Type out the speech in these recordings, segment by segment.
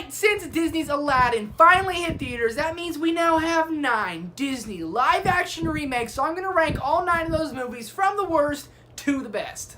Alright, since Disney's Aladdin finally hit theaters, that means we now have 9 Disney live-action remakes, so I'm going to rank all 9 of those movies from the worst to the best.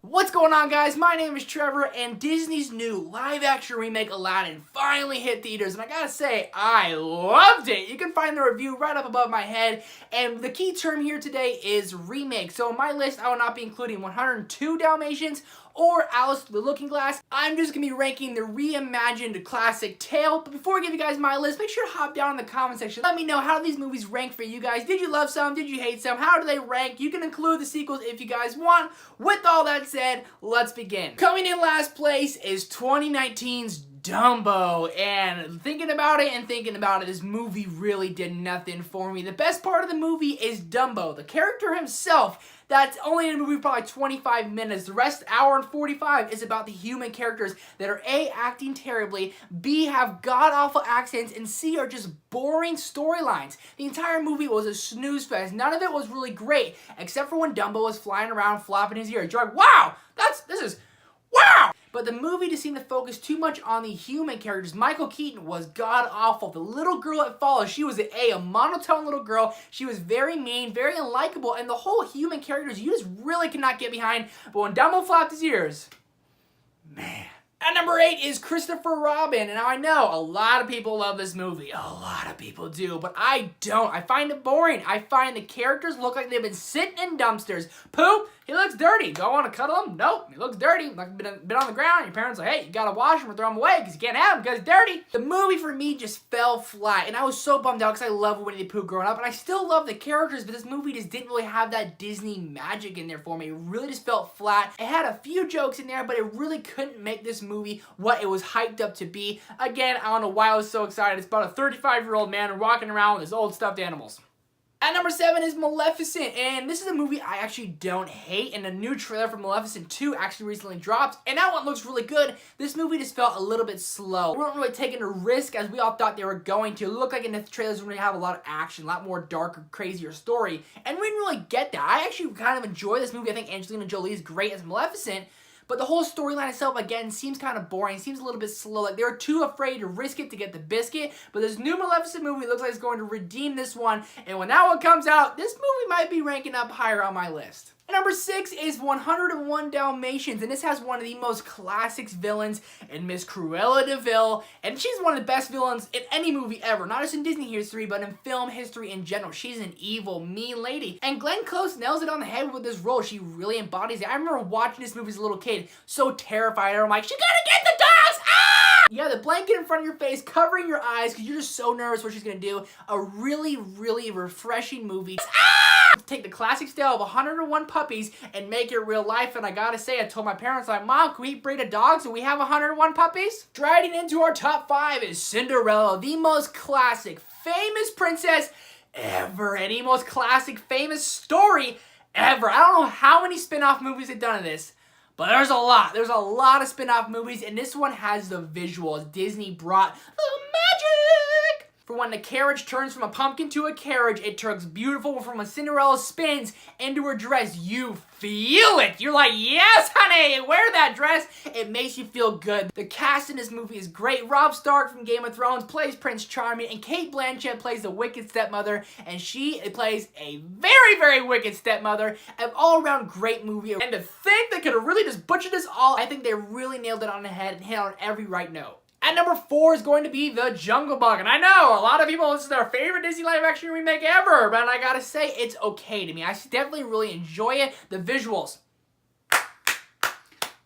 What's going on, guys? My name is Trevor, and Disney's new live-action remake Aladdin finally hit theaters, and I gotta say, I loved it! You can find the review right up above my head, and the key term here today is remake. So on my list, I will not be including 102 Dalmatians or Alice Through the Looking Glass. I'm just going to be ranking the reimagined classic tale. But before I give you guys my list, make sure to hop down in the comment section. Let me know how these movies rank for you guys. Did you love some? Did you hate some? How do they rank? You can include the sequels if you guys want. With all that said, let's begin. Coming in last place is 2019's Dumbo, and thinking about it, this movie really did nothing for me. The best part of the movie is Dumbo, the character himself. That's only in the movie for probably 25 minutes. The rest, hour and 45, is about the human characters that are A, acting terribly, B, have god-awful accents, and C, are just boring storylines. The entire movie was a snooze fest. None of it was really great, except for when Dumbo was flying around flopping his ears. You're like, wow, wow! But the movie just seemed to focus too much on the human characters. Michael Keaton was god-awful. The little girl that follows, she was a monotone little girl. She was very mean, very unlikable, and the whole human characters you just really cannot get behind. But when Dumbo flopped his ears, man. At number 8 is Christopher Robin, and now I know a lot of people love this movie. A lot of people do, but I don't. I find it boring. I find the characters look like they've been sitting in dumpsters. Poop, he looks dirty. Do I want to cuddle him? Nope, he looks dirty. Like been on the ground. Your parents are like, hey, you gotta wash him or throw him away because you can't have him because he's dirty. The movie for me just fell flat, and I was so bummed out because I loved Winnie the Pooh growing up, and I still love the characters, but this movie just didn't really have that Disney magic in there for me. It really just felt flat. It had a few jokes in there, but it really couldn't make this movie what it was hyped up to be. Again, I don't know why I was so excited. It's about a 35-year-old man walking around with his old stuffed animals. At number 7 is Maleficent, and this is a movie I actually don't hate, and a new trailer for Maleficent 2 actually recently dropped, and that one looks really good. This movie just felt a little bit slow. We weren't really taking a risk as we all thought they were going to. It looked like in the trailers we're going to have a lot of action, a lot more darker, crazier story, and we didn't really get that. I actually kind of enjoy this movie. I think Angelina Jolie is great as Maleficent, but the whole storyline itself, again, seems kind of boring, seems a little bit slow. Like, they were too afraid to risk it to get the biscuit, but this new Maleficent movie looks like it's going to redeem this one, and when that one comes out, this movie might be ranking up higher on my list. Number 6 is 101 Dalmatians, and this has one of the most classic villains in Miss Cruella de Vil, and she's one of the best villains in any movie ever, not just in Disney history, but in film history in general. She's an evil, mean lady, and Glenn Close nails it on the head with this role. She really embodies it. I remember watching this movie as a little kid, so terrified. I'm like, she's gonna get the dogs! Ah! You have the blanket in front of your face, covering your eyes, because you're just so nervous what she's gonna do. A really, really refreshing movie. Take the classic tale of 101 puppies and make it real life, and I gotta say, I told my parents, like, Mom, can we breed a dog so we have 101 puppies? Striding into our top 5 is Cinderella, the most classic, famous princess ever, and the most classic, famous story ever. I don't know how many spin-off movies they've done of this, but there's a lot. There's a lot of spin-off movies, and this one has the visuals. Disney brought the magic. For when the carriage turns from a pumpkin to a carriage, it turns beautiful. From when Cinderella spins into her dress, you feel it. You're like, yes, honey, wear that dress. It makes you feel good. The cast in this movie is great. Rob Stark from Game of Thrones plays Prince Charming, and Kate Blanchett plays the wicked stepmother, and she plays a very, very wicked stepmother. An all-around great movie. And to think they could have really just butchered this all, I think they really nailed it on the head and hit on every right note. At number 4 is going to be The Jungle Book, and I know a lot of people, this is their favorite Disney live-action remake ever, but I gotta say, it's okay to me. I definitely really enjoy it. The visuals,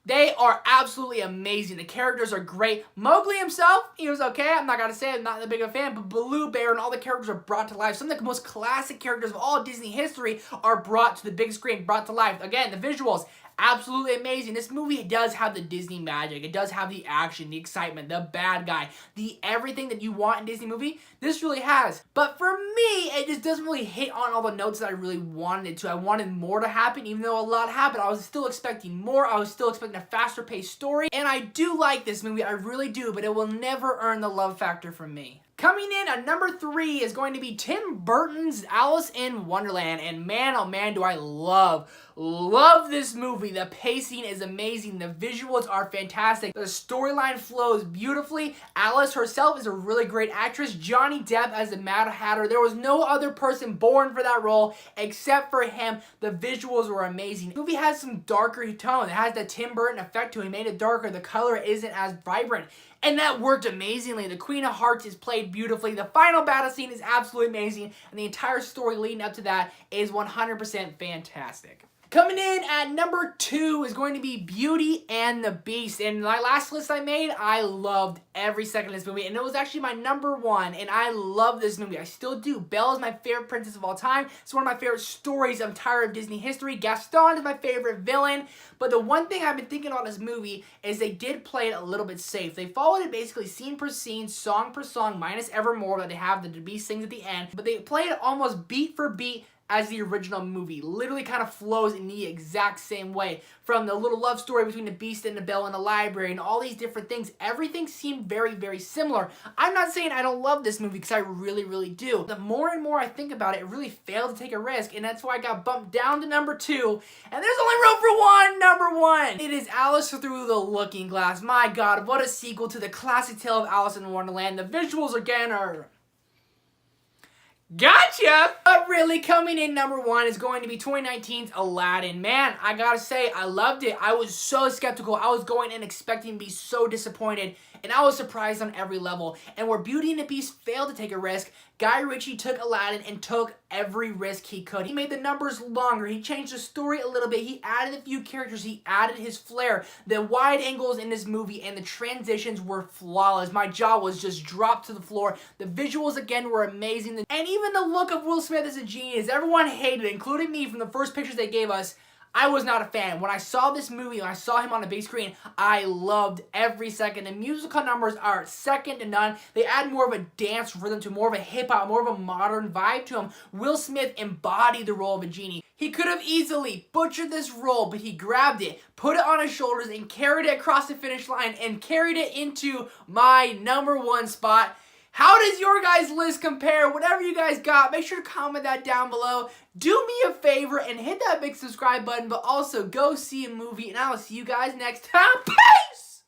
they are absolutely amazing. The characters are great. Mowgli himself, he was okay. I'm not gonna say I'm not that big of a fan, but Blue Bear and all the characters are brought to life. Some of the most classic characters of all Disney history are brought to the big screen, brought to life. Again, the visuals, absolutely amazing. This movie does have the Disney magic. It does have the action, the excitement, the bad guy, the everything that you want in a Disney movie. This really has. But for me, it just doesn't really hit on all the notes that I really wanted it to. I wanted more to happen, even though a lot happened. I was still expecting more. I was still expecting a faster paced story. And I do like this movie. I really do. But it will never earn the love factor from me. Coming in at number 3 is going to be Tim Burton's Alice in Wonderland. And man, oh man, do I love love this movie. The pacing is amazing. The visuals are fantastic. The storyline flows beautifully. Alice herself is a really great actress. Johnny Depp as the Mad Hatter. There was no other person born for that role except for him. The visuals were amazing. The movie has some darker tone. It has the Tim Burton effect to it. He made it darker. The color isn't as vibrant. And that worked amazingly. The Queen of Hearts is played beautifully. The final battle scene is absolutely amazing. And the entire story leading up to that is 100% fantastic. Coming in at number 2 is going to be Beauty and the Beast. And my last list I made, I loved every second of this movie. And it was actually my number 1. And I love this movie. I still do. Belle is my favorite princess of all time. It's one of my favorite stories of entire Disney history. Gaston is my favorite villain. But the one thing I've been thinking about this movie is they did play it a little bit safe. They followed it basically scene per scene, song per song, minus Evermore that they have the Beast sings at the end. But they played it almost beat for beat as the original movie. Literally kind of flows in the exact same way. From the little love story between the Beast and the Belle in the library and all these different things, everything seemed very, very similar. I'm not saying I don't love this movie because I really, really do. The more and more I think about it, it really failed to take a risk, and that's why I got bumped down to number 2. And there's only room for one number 1. It is Alice Through the Looking Glass. My God, what a sequel to the classic tale of Alice in Wonderland. The visuals again are... Gotcha! But really, coming in number 1 is going to be 2019's Aladdin. Man, I gotta say, I loved it. I was so skeptical. I was going in expecting to be so disappointed, and I was surprised on every level. And where Beauty and the Beast failed to take a risk, Guy Ritchie took Aladdin and took every risk he could. He made the numbers longer. He changed the story a little bit. He added a few characters. He added his flair. The wide angles in this movie and the transitions were flawless. My jaw was just dropped to the floor. The visuals, again, were amazing. And even the look of Will Smith as a genie, as everyone hated it, including me from the first pictures they gave us, I was not a fan. When I saw this movie, when I saw him on the big screen, I loved every second. The musical numbers are second to none. They add more of a dance rhythm to more of a hip-hop, more of a modern vibe to him. Will Smith embodied the role of a genie. He could have easily butchered this role, but he grabbed it, put it on his shoulders, and carried it across the finish line, and carried it into my number 1 spot. How does your guys' list compare? Whatever you guys got, make sure to comment that down below. Do me a favor and hit that big subscribe button, but also go see a movie, and I will see you guys next time. Peace!